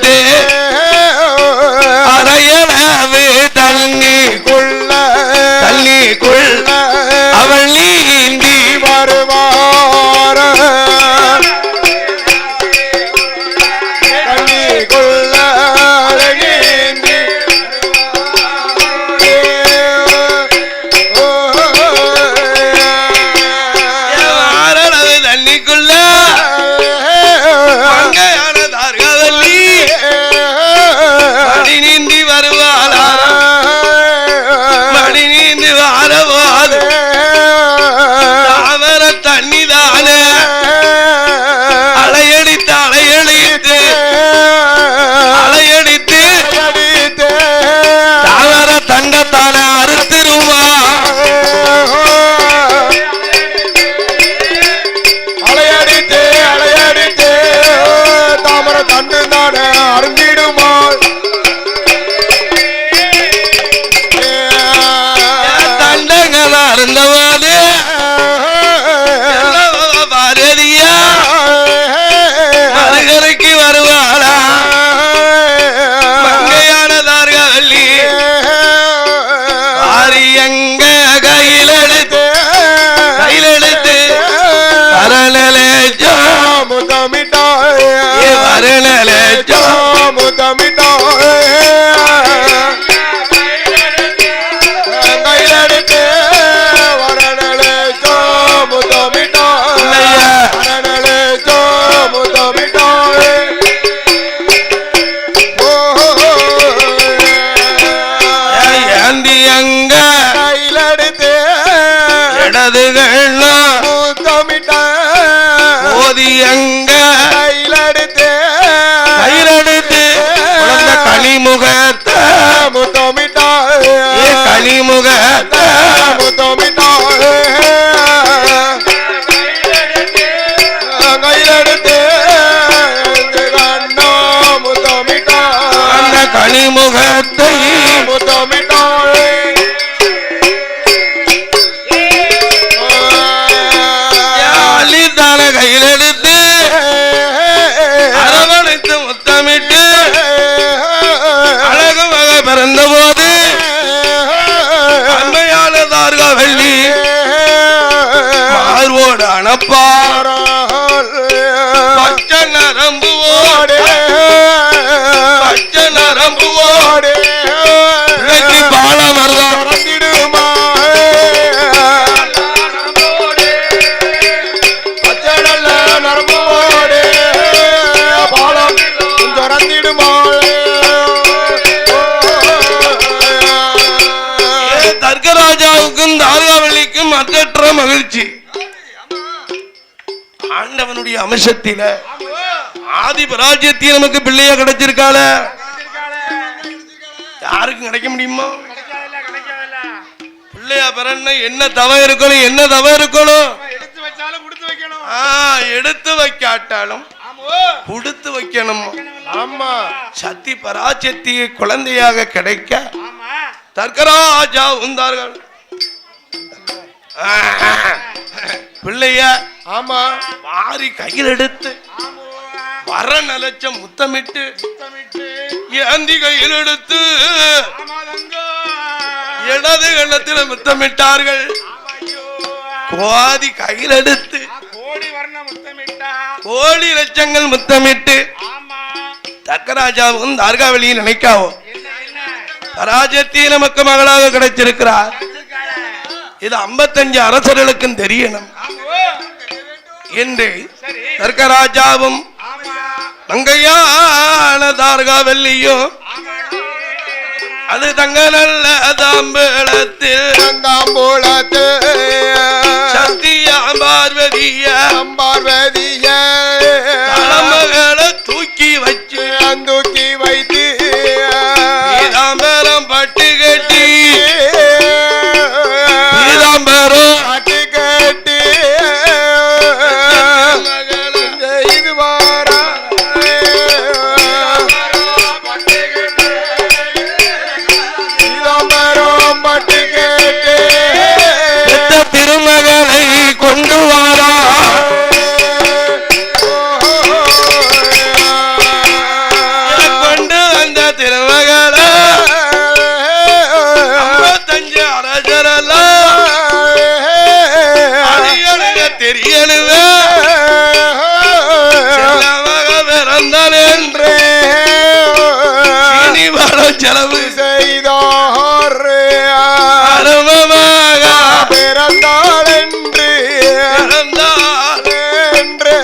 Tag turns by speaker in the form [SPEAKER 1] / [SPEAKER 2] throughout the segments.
[SPEAKER 1] எடுத்து அரையளவு தண்ணிக்குள்ள அவள் நீந்தி வருவார தண்ணிக்குள்ள நீந்தி தண்ணிக்குள்ள மடி நீந்தி வருவாளா மடி நீந்தி வரவாது தாமர தண்ணிதான அலையடித்து அலையடித்து அலையடித்து தாமர தண்டத்தான அறுத்துருவா அலையடித்து அலையடித்து தாமர தண்டு தான அருந்திடுமாள் தண்டங்கள் அருந்தவாது பாரதியா மருகரைக்கு வருவாளா மங்கையானதார்களி ஆரியங்க கையிலெடுத்து வரலோ முத்தமிட்டாய் வரலோ முத்தமிட்டாய் கையிலெடுத்து வரலோ முத்தமிட்டாய் வரலோ முத்தமிட்டாய் ஏந்தி அங்க கையிலெடுத்து இடதுகள் முத்தமிட்டாய் ஓதி அங்க கையிலெடுத்து களிமுகத்தை முத்தமிட்டாய் களிமுகத்தை முத்தமிட்டாய் கையிலெடுத்து கண்ணோ முத்தமிட்டாய் அந்த களிமுகத்தை முத்தமிட்டாய் அலிதான கையிலெடுத்து அரவணைத்து முத்தமிட்டு அழகு மக பிறந்த போது அன்மையானதார்கா வெள்ளி மார்வோடு அனப்பார் பச்சை நரம்புவோடு பச்சை நரம்புவோடு இலக்கி பாலமர்தான் இறந்திடுமா பச்சை நல்ல நரம்புவோடு பாலம் திறந்திடுமா தர்கராஜாவுக்கும் தார்காவல்லிக்கும் மற்றற்ற மகிழ்ச்சி. ஆண்டவனுடைய அம்சத்தில ஆதி பராஜ்யத்தில் நமக்கு பிள்ளையா கிடைச்சிருக்கால யாருக்கும் கிடைக்க முடியுமா? பிள்ளையா பிறன்னா என்ன தவம் இருக்கணும் என்ன தவம் இருக்கணும்? எடுத்து வைக்காட்டாலும் கொடுத்து வைக்கணும். ஆமா சக்தி பராசக்தி குழந்தையாக கிடைக்க தர்கராஜா உந்தார்கள் பிள்ளைய. ஆமா வாரி கையில் எடுத்து வர நிலச்ச முத்தமிட்டு ஏந்தி கையில் எடுத்து இடது கண்ணத்தில் முத்தமிட்டார்கள். கோதி கையில் எடுத்து கோடி லட்சங்கள் முத்தமிட்டு தர்கராஜாவும் தார்காவலியும் நினைக்காவோ பராஜத்தி நமக்கு மகளாக கிடைச்சிருக்கிறார். இது 55 அரசர்களுக்கும் தெரியணும் என்று தர்கராஜாவும் மங்கையான தார்காவல்லியும் அது தங்க நல்ல தாம்பூலத்தில் சக்தியாம் பார்வதிய தலைமகளை தூக்கி வைத்து பீதாம்பரம் பட்டு கட்டி பீதாம்பரம் பட்டு கட்டி இது வாரா பீதாம்பரம் பட்டு கட்டி திருமகளை கொண்டு வாரா தெரியணுமே பிறந்தால் என்று இனிவரும் செலவு
[SPEAKER 2] செய்தார்
[SPEAKER 1] அனுபவமாக
[SPEAKER 2] பிறந்தாள் என்று
[SPEAKER 1] பிறந்தால்
[SPEAKER 2] என்று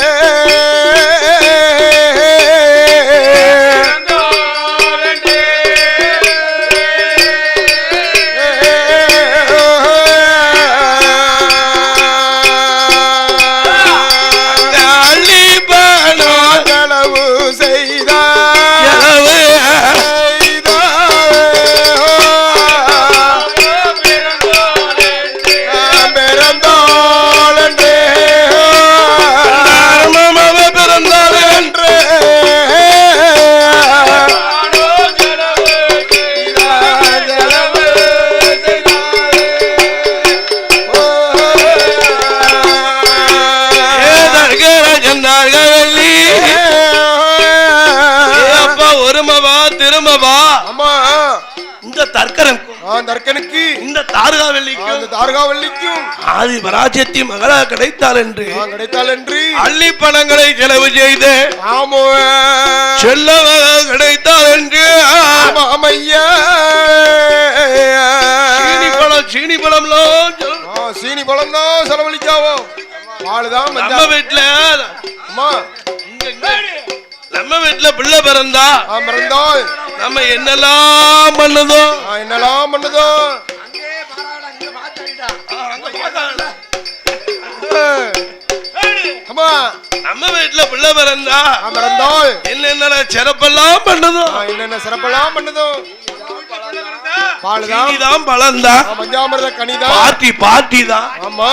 [SPEAKER 2] தர்க்கனுக்கு
[SPEAKER 1] இந்த தார்காவல்லிக்கும்
[SPEAKER 2] ஆதி
[SPEAKER 1] பராஜ்யத்தி மகளா கிடைத்தால் என்று
[SPEAKER 2] அள்ளி
[SPEAKER 1] பணங்களை செலவு செய்து செல்ல கிடைத்தால் என்று சீனி பழம்
[SPEAKER 2] தான் செலவழிக்காவோ
[SPEAKER 1] நம்ம வீட்டுல பிள்ளை பிறந்தா நம்ம என்னெல்லாம் பண்ணுதோ நம்ம வீட்டுல பிள்ளை பிறந்தா என்னென்ன சிறப்பெல்லாம் பண்ணுதோ பால்தான் பழம்தான்
[SPEAKER 2] பஞ்சாமிர்த கனிதான்
[SPEAKER 1] பாட்டி தான்
[SPEAKER 2] ஆமா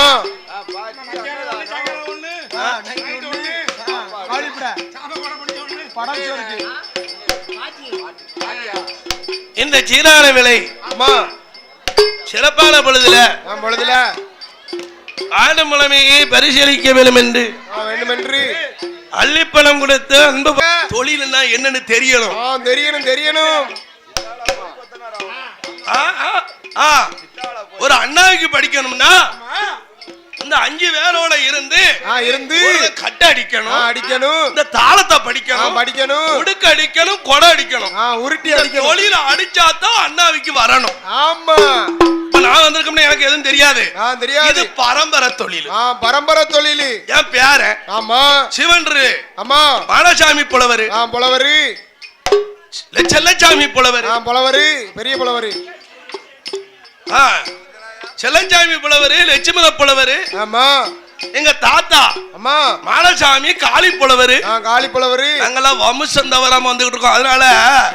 [SPEAKER 1] இந்த சீரான விலை சிறப்பான பொழுதுல ஆண்டு முழமையை பரிசீலிக்க வேண்டும் என்று அள்ளிப்பணம் கொடுத்து அன்பு தொழில் என்னன்னு தெரியணும் ஒரு அண்ணாவுக்கு படிக்கணும்னா இந்த 5 பேரோட இருந்து கட்ட அடிக்கணும் இந்த தாளத்தை படிக்கணும் உடுக்க அடிக்கணும் கொடை அடிக்கணும்
[SPEAKER 2] உருட்டி அடிக்கணும்
[SPEAKER 1] தொழில அடிச்சாதான் அண்ணாவுக்கு வரணும்
[SPEAKER 2] ஆமா
[SPEAKER 1] நான் வந்திருக்கோம்னு எனக்கு எதுவும் தெரியாது இது பரம்பரை தொழில் என் பேர
[SPEAKER 2] ஆமா
[SPEAKER 1] சிவன்ரு
[SPEAKER 2] ஆமா
[SPEAKER 1] பாலசாமி புலவரு செல்லச்சாமி புலவரு
[SPEAKER 2] பெரிய புலவரு
[SPEAKER 1] செல்லஞ்சாமி புலவரு லட்சுமண புலவரு
[SPEAKER 2] ஆமா
[SPEAKER 1] எங்க தாத்தா
[SPEAKER 2] அம்மா
[SPEAKER 1] மாலசாமி காளி புலவரு நாங்கெல்லாம் வம்சம் தவறாம வந்துகிட்டு இருக்கோம். அதனால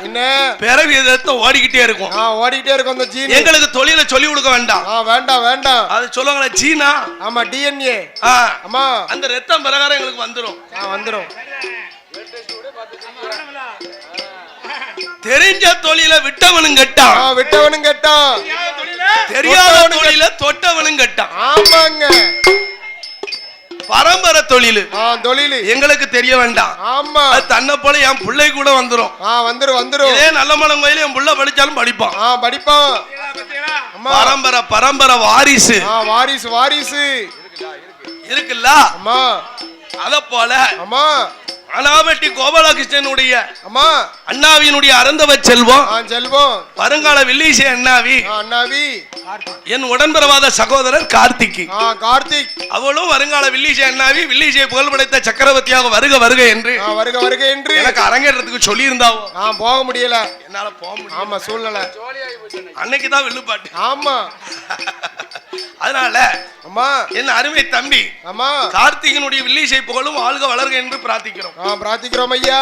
[SPEAKER 2] என்ன
[SPEAKER 1] பிறவி எதிர்த்து ஓடிக்கிட்டே இருக்கும்
[SPEAKER 2] அந்த ஜீன்
[SPEAKER 1] எங்களுக்கு தொழில சொல்லி கொடுக்க வேண்டாம்.
[SPEAKER 2] வேண்டாம்
[SPEAKER 1] அது சொல்லுவாங்களே ஜீனா.
[SPEAKER 2] ஆமா டிஎன்ஏ.
[SPEAKER 1] ஆமா அந்த ரத்தம் பிரகாரம் எங்களுக்கு வந்துரும். தெரிஞ்ச தொழில விட்டவனும் கெட்டான் தெரியாத தொழில தொட்டவனும் கெட்டான்.
[SPEAKER 2] ஆமாங்க
[SPEAKER 1] பரம்பரை தொழில் எங்களுக்கு தெரிய வேண்டாம்.
[SPEAKER 2] ஆமா
[SPEAKER 1] தன்னை போல என் பிள்ளை கூட வந்துரும். இதே நல்ல மனம் கோயில என் பிள்ளை படிச்சாலும் படிப்பான். பரம்பரை வாரிசு இருக்குல்ல. அத போல அனாவட்டி கோபாலகிருஷ்ணனுடைய அண்ணாவினுடைய அறந்தவ செல்வம் வருங்கால வில்லிசை அண்ணாவி என் உடன்பிறவாத சகோதரர் கார்த்திக் அவளும் வருங்கால வில்லிசை அண்ணாவி வில்லிசை புகழ் படைத்த சக்கரவர்த்தியாக வருக என்று எனக்கு அரங்கேற்றத்துக்கு சொல்லி இருந்தாவோ
[SPEAKER 2] போக முடியல.
[SPEAKER 1] என்னால போக முடியும்.
[SPEAKER 2] ஆமா சூழ்நிலை
[SPEAKER 1] அன்னைக்குதான் வில்லுப்பாட்டு.
[SPEAKER 2] ஆமா
[SPEAKER 1] அதனால என் அருமை தம்பி கார்த்திகனுடைய வில்லிசை புகழும் வாழ்க வளர்க என்று பிரார்த்திக்கிறோம் ஐயா.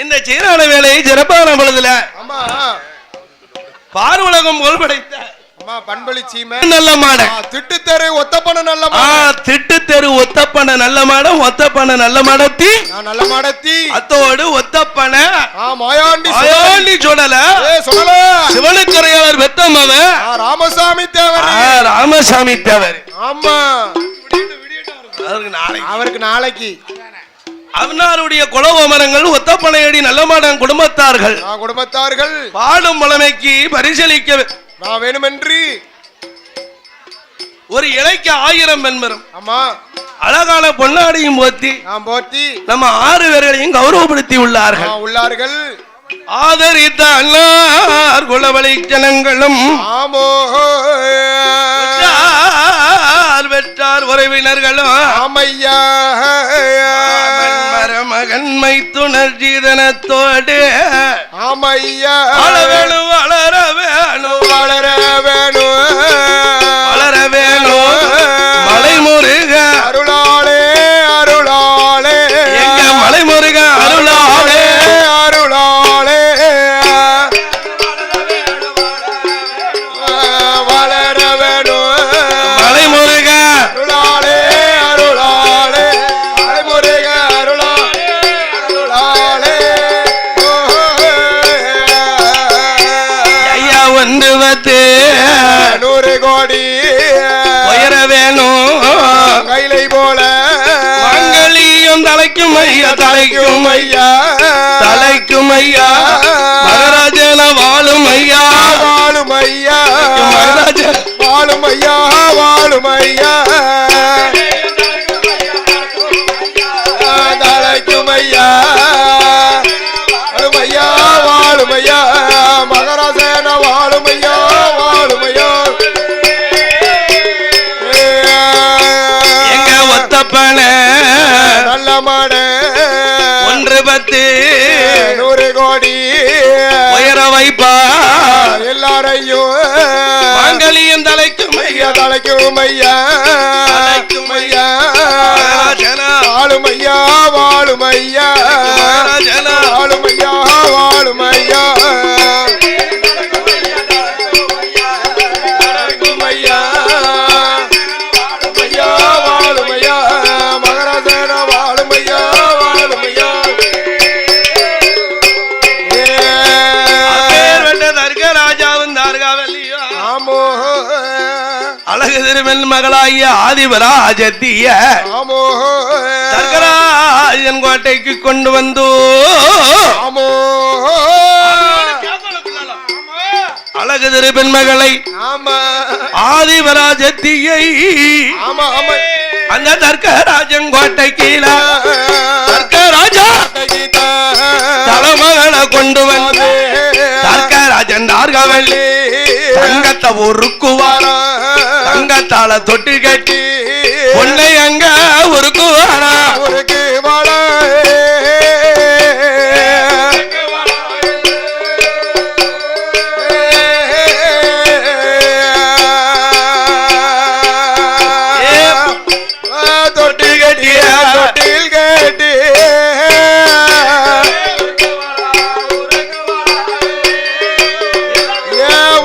[SPEAKER 1] இந்த சீரான வேலையை சிறப்பான பொழுதுல
[SPEAKER 2] ஆமா
[SPEAKER 1] பார்வுலகம் போல் படைத்த
[SPEAKER 2] பண்பளி சீமை
[SPEAKER 1] நல்ல மாட
[SPEAKER 2] திட்டு தெரு ஒத்தப்பன நல்ல
[SPEAKER 1] திட்டு தெரு ஒத்தப்பன நல்ல மாடம் ஒத்தப்பன நல்ல மாடத்தி
[SPEAKER 2] நல்ல மாடத்தி
[SPEAKER 1] அத்தோடு ஒத்தப்பன
[SPEAKER 2] மாயாண்டி
[SPEAKER 1] சொல்லல சிவனுக்கரையாளர் பெத்தமவ
[SPEAKER 2] ராமசாமி தேவர்
[SPEAKER 1] ராமசாமி தேவர்
[SPEAKER 2] ஆமா
[SPEAKER 1] அவருக்கு
[SPEAKER 2] நாளைக்கு
[SPEAKER 1] அவனாருடைய குலோமரங்கள் ஒத்தப்பனையடி நல்ல மாடம் குடும்பத்தார்கள் பாடும் பழமைக்கு பரிசீலிக்க
[SPEAKER 2] நான் வேணுமென்று
[SPEAKER 1] ஒரு இலைக்கு 1000 பெண்மரம்
[SPEAKER 2] ஆமா
[SPEAKER 1] அழகான பொன்னாடியும் போத்தி நம்ம 6 பேர்களையும் கௌரவப்படுத்தி உள்ளார்கள் ஆதரித்த அண்ணார் குலவழி ஜனங்களும் வெற்றார் உறவினர்களும்
[SPEAKER 2] ஆமையா
[SPEAKER 1] மருமகன்மை துணர் ஜீதனத்தோடு
[SPEAKER 2] ஆமையா
[SPEAKER 1] வேணும் வளர வேணும்
[SPEAKER 2] வளர வேணும்
[SPEAKER 1] வளர வேணும் மலைமுருக
[SPEAKER 2] அருளாளே அருளாளே
[SPEAKER 1] எங்க மலைமுருக அருளாளே
[SPEAKER 2] அருளாளே வளர வேணும்
[SPEAKER 1] மலைமுருக
[SPEAKER 2] அருளாளே அருளாளே மலைமுருக அருளாளே அருளாளே
[SPEAKER 1] ஐயா ஒன்று
[SPEAKER 2] 100 கோடி
[SPEAKER 1] உயர வேணும்
[SPEAKER 2] கைலை போல
[SPEAKER 1] மங்களியும் தலைக்கும் ஐயா தலைக்கும் ஐயா தலைக்கும் ஐயா மகராஜன வாழும் ஐயா
[SPEAKER 2] வாழும் ஐயா
[SPEAKER 1] மகராஜன்
[SPEAKER 2] வாழும் ஐயா வாழும் ஐயா தலைக்கும் ஐயா வாழும் ஐயா வாழும் ஐயா மகராஜன வாழும் ஐயா வாழும் ஐயா
[SPEAKER 1] எங்க ஒத்தப்பன
[SPEAKER 2] நல்ல மாட
[SPEAKER 1] 110
[SPEAKER 2] 100 கோடி
[SPEAKER 1] உயர வைப்பா
[SPEAKER 2] எல்லாரையும்
[SPEAKER 1] மங்களியும் தலைக்கும் ஐயா
[SPEAKER 2] தலைக்கும் ஐயா
[SPEAKER 1] தலைக்கும் ஐயா
[SPEAKER 2] வாழும் ஐயா வாழும் ஐயா வாழும் ஐயா வாழும் ஐயா ஐயா ஐயா வாழும் ஐயா மகராஜன வாழும் ஐயா வாழும் ஐயா
[SPEAKER 1] ராஜாவும் தார்காவல்லியோ
[SPEAKER 2] ஆமோ
[SPEAKER 1] அழகு திருமென் மகளாகிய ஆதிபராஜத்திய
[SPEAKER 2] ஆமோ
[SPEAKER 1] தர்கராஜன் கோட்டைக்கு கொண்டு வந்தோ
[SPEAKER 2] ஆமோ
[SPEAKER 1] அழகு திருப்பெண் மகளை
[SPEAKER 2] ஆமா
[SPEAKER 1] ஆதிபராஜத்தியை
[SPEAKER 2] ஆமா ஆமா
[SPEAKER 1] அந்த தர்கராஜன் கோட்டை கீழே தர்கராஜா தலைமகளை கொண்டு வந்து தர்கராஜன் தார்காவல்லி தங்கத்தை உருக்குவாரா தங்கத்தால தொட்டு கட்டி உன்னை அங்க உருக்குவாரா
[SPEAKER 2] உருக்கு வாழ தொட்டு கட்டிய தொட்டில் கட்டி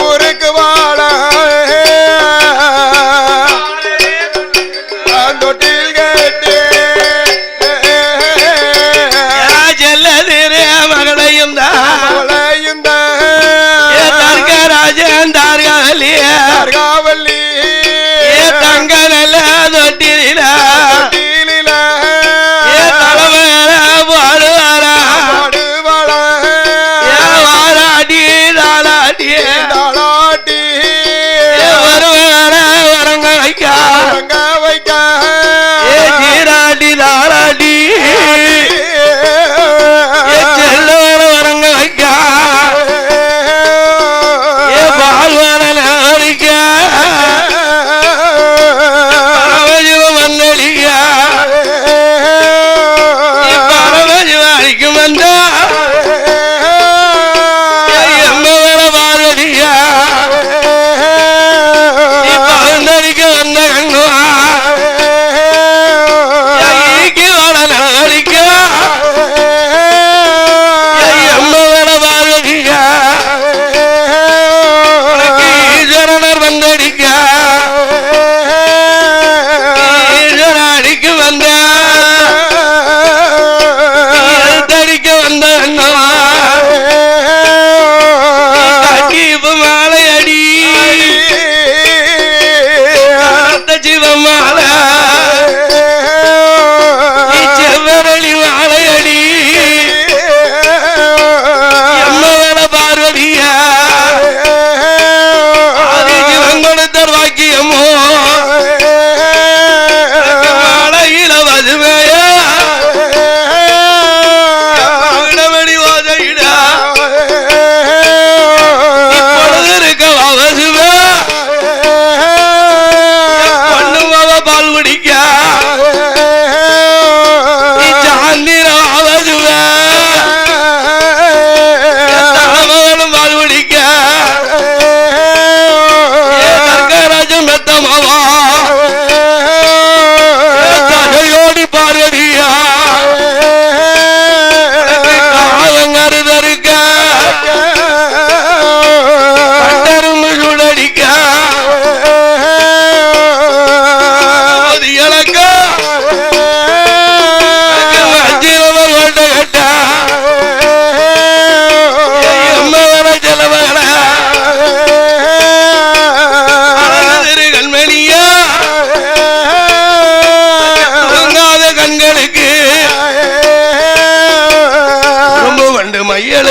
[SPEAKER 2] ஊருக்கு வாழ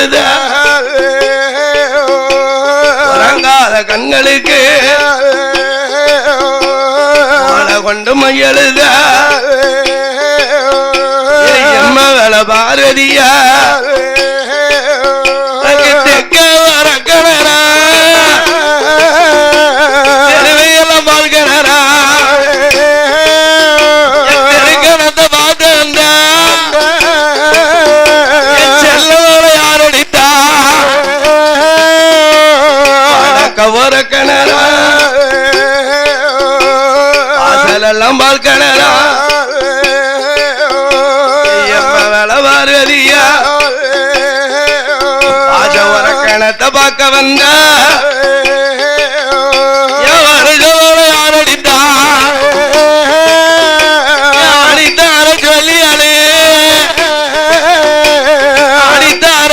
[SPEAKER 1] எழுத உறங்காத கண்களுக்கு மாலை கொண்டு மையெழுத எம்மகள பாரதியா எல்லாம் பார்க்கணா வேலை பாரதியா ஆஜ ஒரு கணத்தை பார்க்க வந்த யாரடித்தா அடித்தார சொல்லி அடே அடித்தார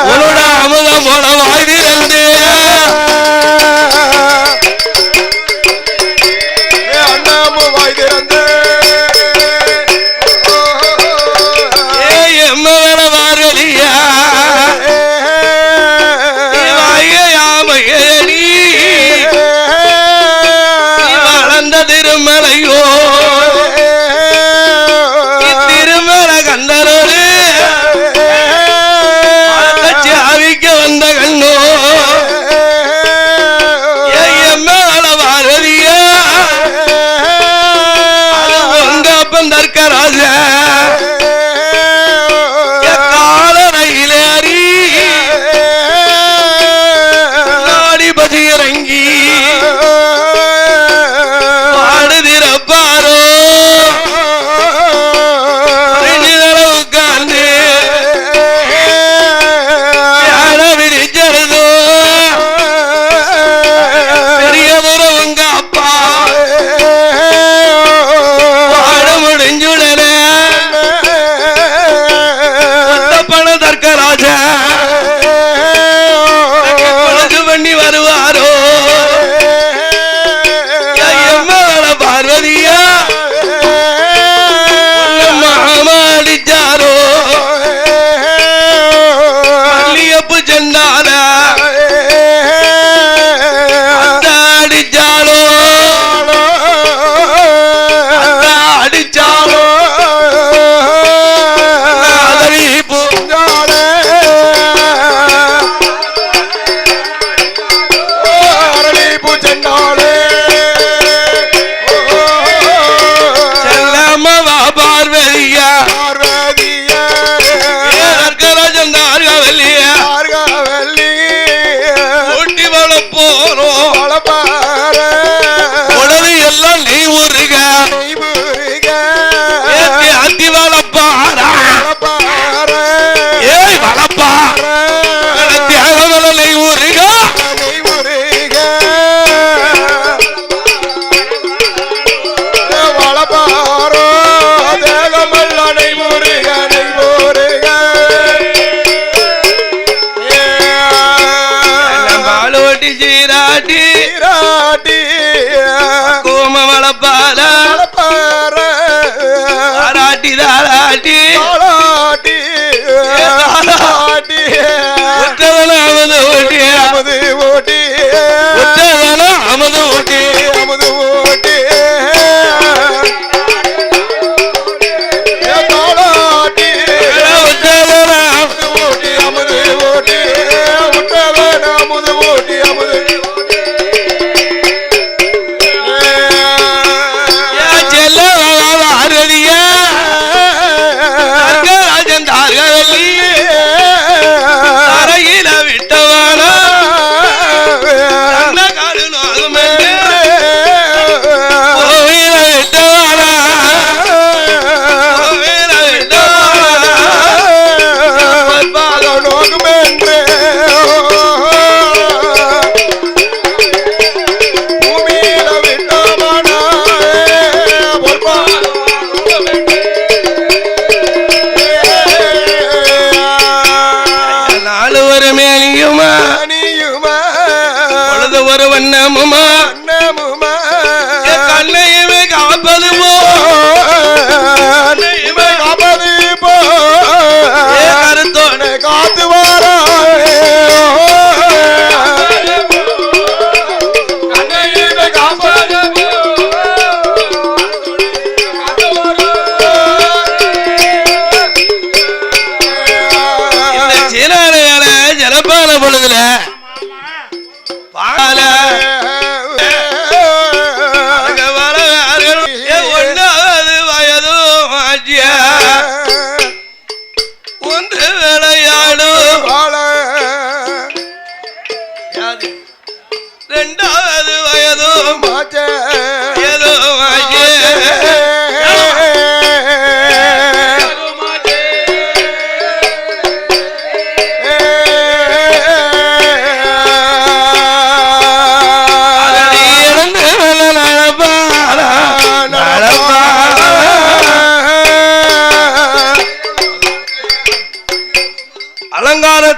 [SPEAKER 1] உன்னோட அமுதம் போல வாய்திருந்து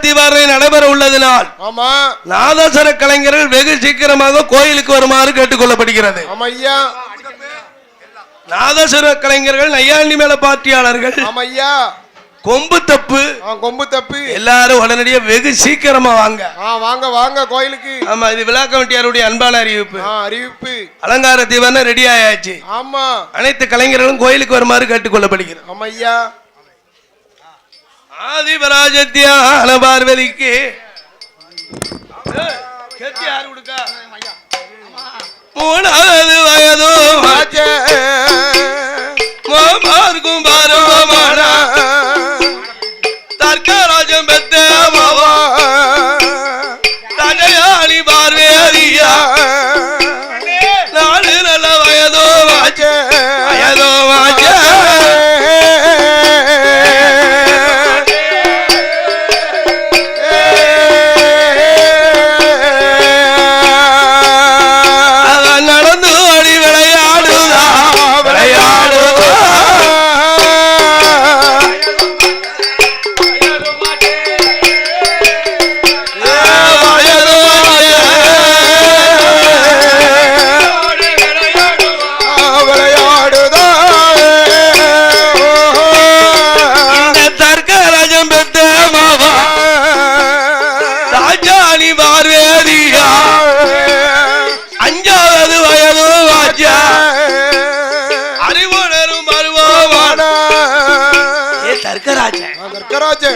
[SPEAKER 1] தீபாவளி நடைபெற உள்ளதினால் நாதஸ்வர கலைஞர்கள் வெகு சீக்கிரமாக கோயிலுக்கு வருமாறு கேட்டுக்கொள்ளப்படுகிறது. நாதஸ்வர கலைஞர்கள் நையாண்டி மேல பாட்டியாளர்கள் கொம்பு தப்பு எல்லாரும் உடனடியே வெகு சீக்கிரமா வாங்க கோயிலுக்கு. ஆமா, இது விழா கமிட்டியாருடைய அன்பான அறிவிப்பு. அலங்கார தீபாவளி ரெடி ஆயாச்சு. ஆமா, அனைத்து கலைஞர்களும் கோயிலுக்கு வருமாறு கேட்டுக்கொள்ளப்படுகிறது. ஆதிபராஜத்தியான பார்வதிக்கு மூணாவது வயதோ மாமார்க்கும் பாரமான தர்க்கராஜம் பெத்த மாவா தஜயானி பார்வேரியா நாலு நல்ல வயதோ வாச்சே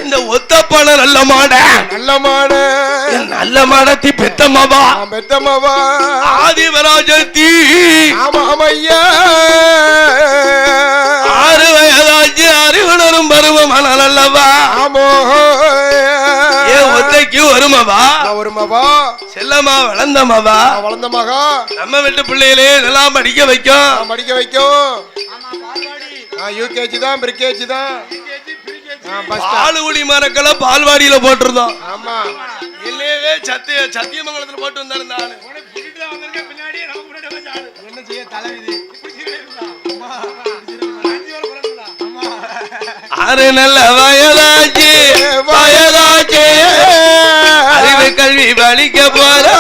[SPEAKER 1] இந்த ஒத்தப்பான நல்ல மாடத்தி பெத்தமாவா ஆதிவராஜத்தி 6 வயதாச்சு அறிவுணரும் பருவமான நல்லவா ஒத்தைக்கு வருமவா செல்லமா வளர்ந்தமாவா நம்ம வீட்டு பிள்ளைகளே நல்லா படிக்க வைக்கும். யூகேஜி தான் பிரிகேஜி தான் பாலுகுடி மரக்களை பால்வாடியில போட்டிருந்தோம். ஆமா, இல்லையே சத்தியமங்கலத்துல போட்டு வந்தாரு. என்ன செய்ய தலைவிதி 6 நல்ல வயதாச்சு அறிவு கல்வி படிக்க போறா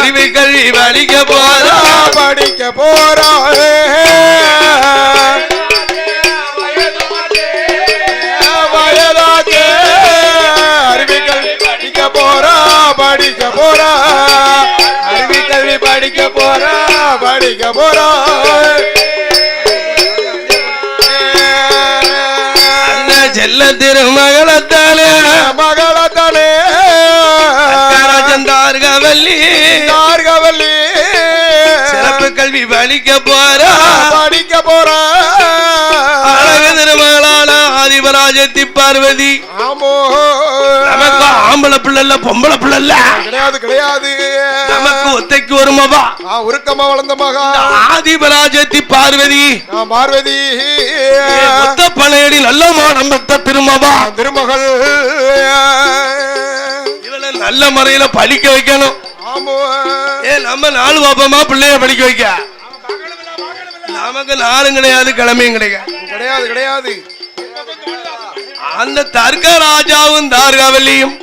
[SPEAKER 1] அறிவு கல்வி படிக்க போறா படிக்க போறா செல்ல திருமகளத்தாலே ராஜந்தார்கவல்லி சிறப்பு கல்வி படிக்க போறா அழகு திருமகளான ஆதிபராஜத்தி பார்வதி. நமக்கு ஆம்பளை பிள்ளை பொம்பளை பிள்ளை கிடையாது. நமக்கு ஒத்தைக்கு வருமாவா உருக்கமா வளர்ந்த மகா ஆதிபராஜத்தி பார்வதி ஒத்த பழையடி நல்ல மாடம் பெற்ற திருமகள். இவளை நல்ல முறையில படிக்க வைக்கணும். நம்ம 4 பாப்பமா பிள்ளைய படிக்க வைக்க நமக்கு நாளும் கிடையாது கிழமையும் கிடையாது. அந்த தர்க்க ராஜாவும் தார்காவல்லியும்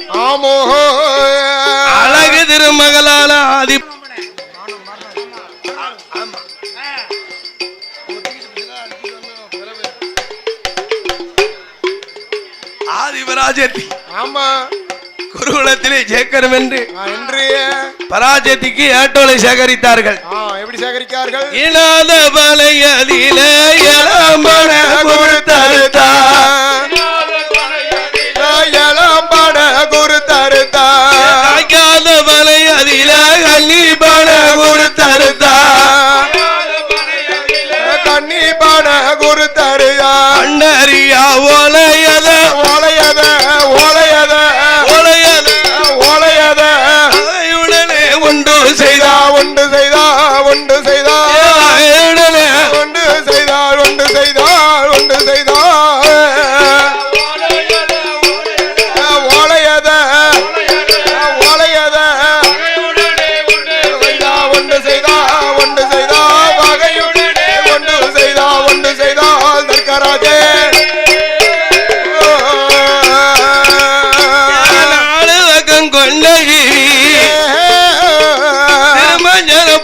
[SPEAKER 1] அழகு திருமகளான ஆதிபராஜத்தி குருகுலத்திலே சேர்க்கணும் என்று பராஜத்திக்கு ஏட்டோலை சேகரித்தார்கள். எப்படி சேகரித்தார்கள்? இனாத வலையதில இளம்பட குருத்தருத்தா காய்க்காத வலையதில கன்னிபட குருத்தருத்தா அண்டரியா ஓலையத ஒன்று செய்தா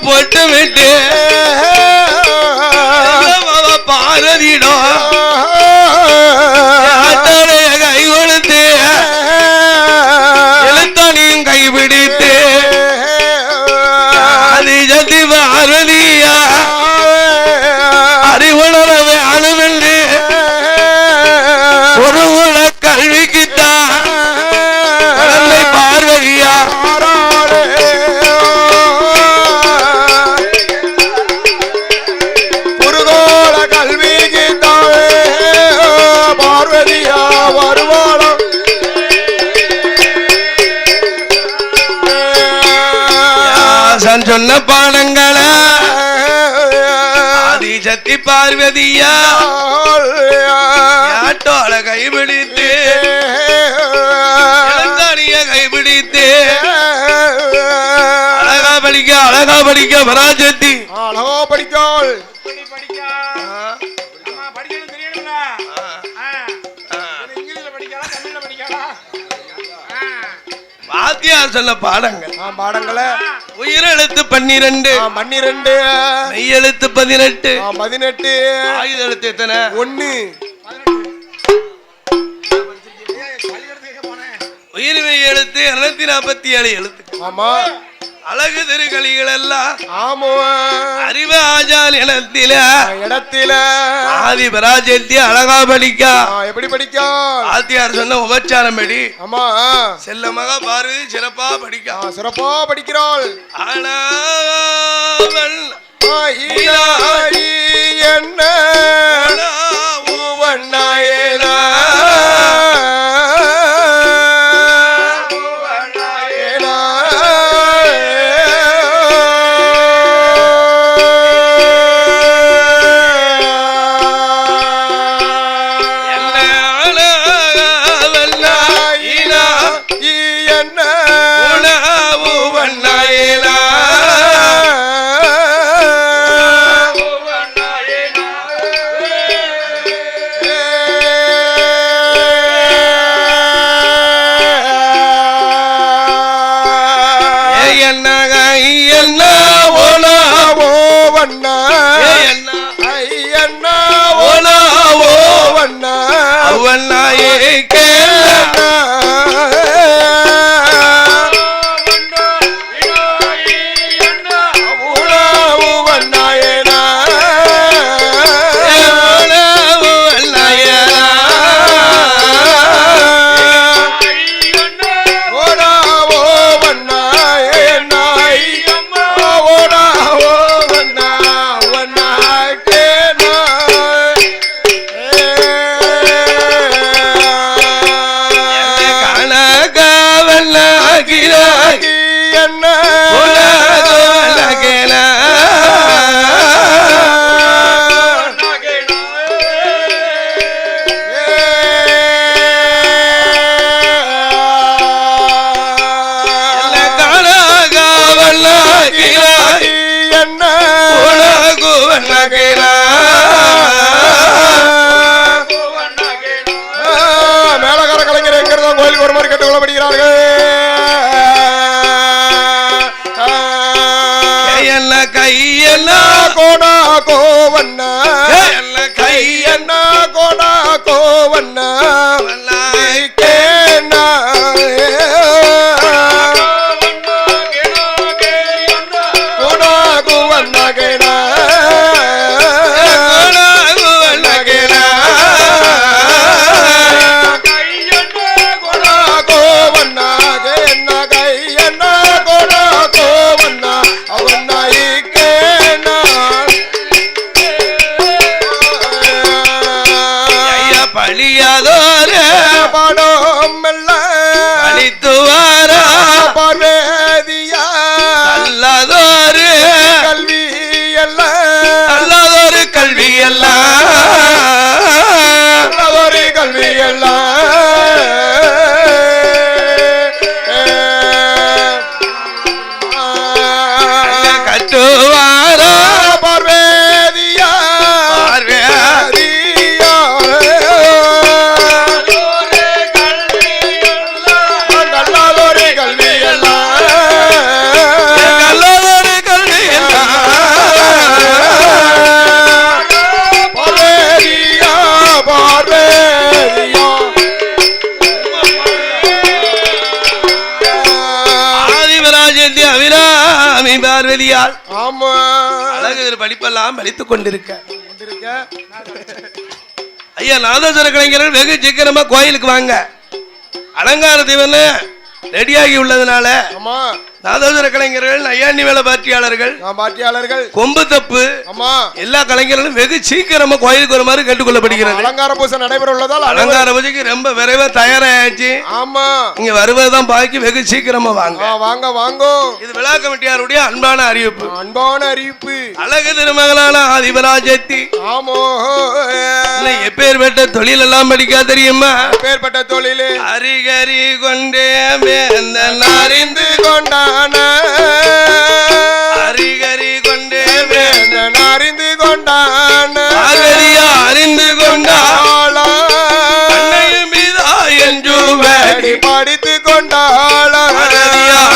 [SPEAKER 1] போட்டு விட்டு பாரதியிடம் கை கொடுத்து எழுத்தானியும் கைபிடித்து ஆதிசக்தி பாரதியா அறிவுணரவை அணுவென்று ஒரு குல கல்விக்குத்தான் பார்வதியா
[SPEAKER 2] குருகோள கல்விக்கு தாவே பார்வதியா வருவாளம்
[SPEAKER 1] சொன்ன பாடங்களா ஆதிசக்தி பார்வதியா ஆட்டோல கைபிடித்து கைபிடித்து அழகா படிக்க பராசக்தி
[SPEAKER 2] அழகா படிக்காள்
[SPEAKER 1] வாத்தியார் சொல்ல
[SPEAKER 2] பாடங்களை
[SPEAKER 1] உயிரெழுத்து 12 மெய்யெழுத்து 18 ஆயுத எழுத்து எத்தனை
[SPEAKER 2] 1
[SPEAKER 1] உயிர் மெய் எழுத்து 247 எழுத்து
[SPEAKER 2] ஆமா
[SPEAKER 1] அழகு திருக்கலிகள் எல்லாம்
[SPEAKER 2] ஆமா
[SPEAKER 1] அறிவு ஆஜால் இடத்தில ஆதி பராசக்தி அழகா படிக்கா
[SPEAKER 2] எப்படி படிக்கா
[SPEAKER 1] ஆத்தியார் சொன்ன உபச்சாரம் படி
[SPEAKER 2] ஆமா
[SPEAKER 1] செல்லமாக பார்வதி சிறப்பா
[SPEAKER 2] படிக்கிறாள்
[SPEAKER 1] ஆனால்
[SPEAKER 2] என்ன உவண்ணாயேனா மேலகார கலைஞர் எங்கிருந்தோம் கோயிலுக்கு ஒரு மாதிரி கேட்டுக்கொள்ளப்படுகிறார்கள்.
[SPEAKER 1] கையெல்ல
[SPEAKER 2] கோடா கோவண்ணா கையண்ணா கோடா கோவண்ணா
[SPEAKER 1] பார்வதியால்
[SPEAKER 2] ஆமா
[SPEAKER 1] அழகு படிப்பெல்லாம் படித்துக் கொண்டிருக்க ஐயா நாதஸ்வர கலைஞர்கள் வெகு சீக்கிரமா கோயிலுக்கு வாங்க. அலங்கார தீவன ரெடியாகி உள்ளதுனால நாதஸ்வர கலைஞர்கள் நையாண்டி மேல பாட்டியாளர்கள் கொம்பு தப்பு எல்லா கலைஞர்களும் வெகு சீக்கிரமா கோயிலுக்கு வருமாறு கேட்டுக்கொள்ளப்படுகிறது.
[SPEAKER 2] அலங்கார பூஜை நடைபெற உள்ளதால்
[SPEAKER 1] அலங்கார பூஜைக்கு ரொம்ப விரைவா தயாராச்சு. ஆமா இங்க வருவதுதான் பாக்கி வெகு சீக்கிரமா வாங்க
[SPEAKER 2] வாங்க வாங்க.
[SPEAKER 1] இது விழா கமிட்டியாருடைய அன்பான அறிவிப்பு. அழகு திருமகளான ஆதிபராஜத்தி
[SPEAKER 2] ஆமோ
[SPEAKER 1] எப்பேற்பட்ட தொழில் எல்லாம் படிக்கா தெரியுமா?
[SPEAKER 2] எப்பேற்பட்ட தொழில்
[SPEAKER 1] அரிகரி கொண்டே வேந்தன் அறிந்து
[SPEAKER 2] கொண்டான
[SPEAKER 1] அரிகரி கொண்டே
[SPEAKER 2] வேந்தன் அறிந்து கொண்டான
[SPEAKER 1] அறிந்து கொண்டாள் அன்னையும் பிதா என்று
[SPEAKER 2] படித்து கொண்டாள்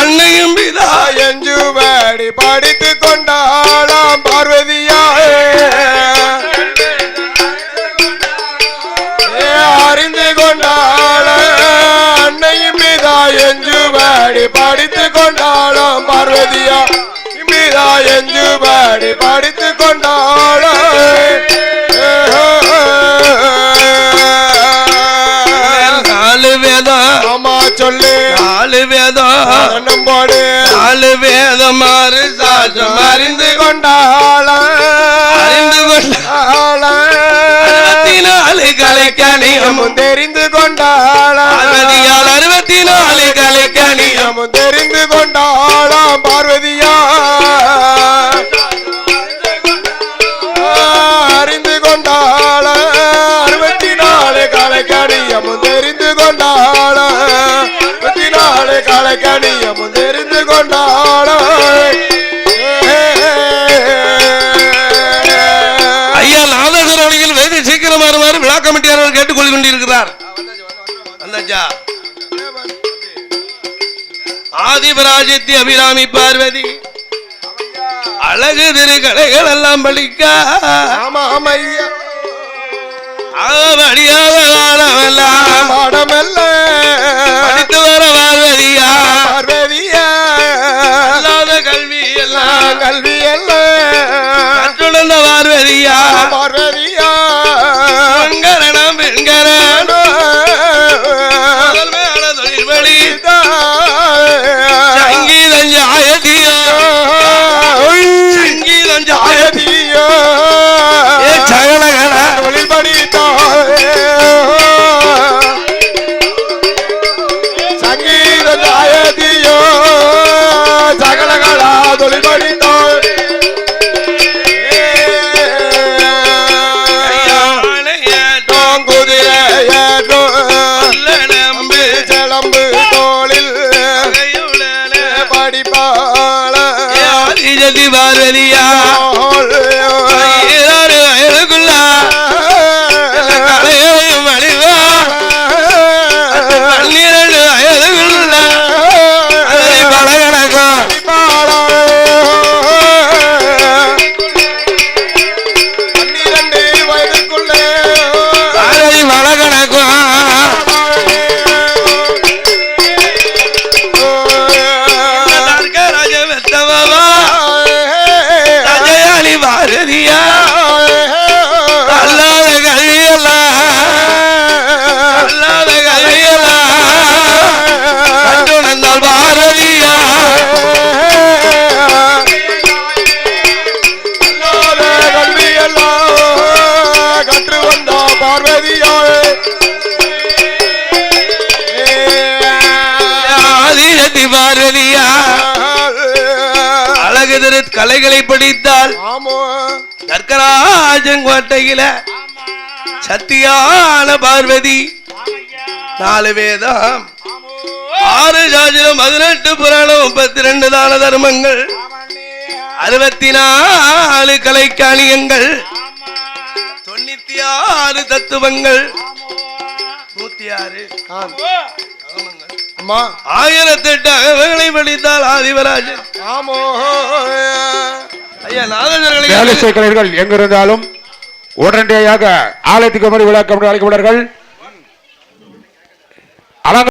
[SPEAKER 1] அன்னையும் பிதா
[SPEAKER 2] என்று படித்து கொண்டாளாம் பார்வதியா அறிந்து கொண்டாள் அன்னையும் பிதா என்று படித்து கொண்டாளாம் பார்வதியா பிதா என்று படித்து கொண்டாள்
[SPEAKER 1] நாலு வேதம்
[SPEAKER 2] ஆமா சொல்லு
[SPEAKER 1] நாலு வேதம்
[SPEAKER 2] நம்போடு
[SPEAKER 1] நாலு வேதம் மாறு சாட்சம் அறிந்து
[SPEAKER 2] கொண்டாள
[SPEAKER 1] அறிந்து கொண்டாள 64 கலைக்கணியமும்
[SPEAKER 2] தெரிந்து கொண்டாள
[SPEAKER 1] 64 கலைக்கணியமும்
[SPEAKER 2] தெரிந்து கொண்டாளாம் பார்வதியா அறிந்து கொண்டாள 64 கலைக்கணியமும் தெரிந்து கொண்டாள 64 கலைக்கணியமும் தெரிந்து கொண்டாள.
[SPEAKER 1] ஐயா நாதஸ்வரணியில் வெகு சீக்கிரம் வருமாறு விழா கமிட்டியாளர் கேட்டுக்கொள்ள கொண்டிருக்கிறார். ஆதிபராஜத்தி அபிராமி பார்வதி அழகு திருக்கலைகள் எல்லாம் பலிக்க படித்து வர பார்வதியா அல்லாத கல்வி எல்லாம் கற்றுணர்ந்த பார்வதியா பெண்கரணம் தொழில் வழி சங்கீதம் ஜாயதியோ சகலகல
[SPEAKER 2] தொழில் படித்தா சங்கீத ஜாயதியோ சகலகலா தொழில் படித்தா
[SPEAKER 1] பார்வதியா வயதுக்குள்ள கலையும் அழிவா 12 வயதுக்குள்ள பழகணக்கம்
[SPEAKER 2] 12 வயதுக்குள்ள
[SPEAKER 1] பழகணக்கம் பார்வதியா அல்லாத கல்வியெல்லாம் கற்றுணர்ந்தால் பார்வதியா
[SPEAKER 2] கல்வியெல்லாம் கற்று வந்தா பார்வதியா
[SPEAKER 1] ஆதிசக்தி பார்வதியா அழகு திரு கலைகளை படித்தால் கற்கராஜங்கோட்டையில சத்தியான பார்வதி 4 வேதம் 6 சாஜிரம் 18 புராணம் 32 தான தர்மங்கள் 64 கலைக்காணியங்கள் 96 தத்துவங்கள் 106 1008 அகங்களை படித்தால் ஆதிவராஜன் ஐயா
[SPEAKER 3] நாதஸ்வரர்கள் எங்கிருந்தாலும் உடனடியாக ஆலயத்துக்கு விளக்கம் அழைக்கப்படுவார்கள்.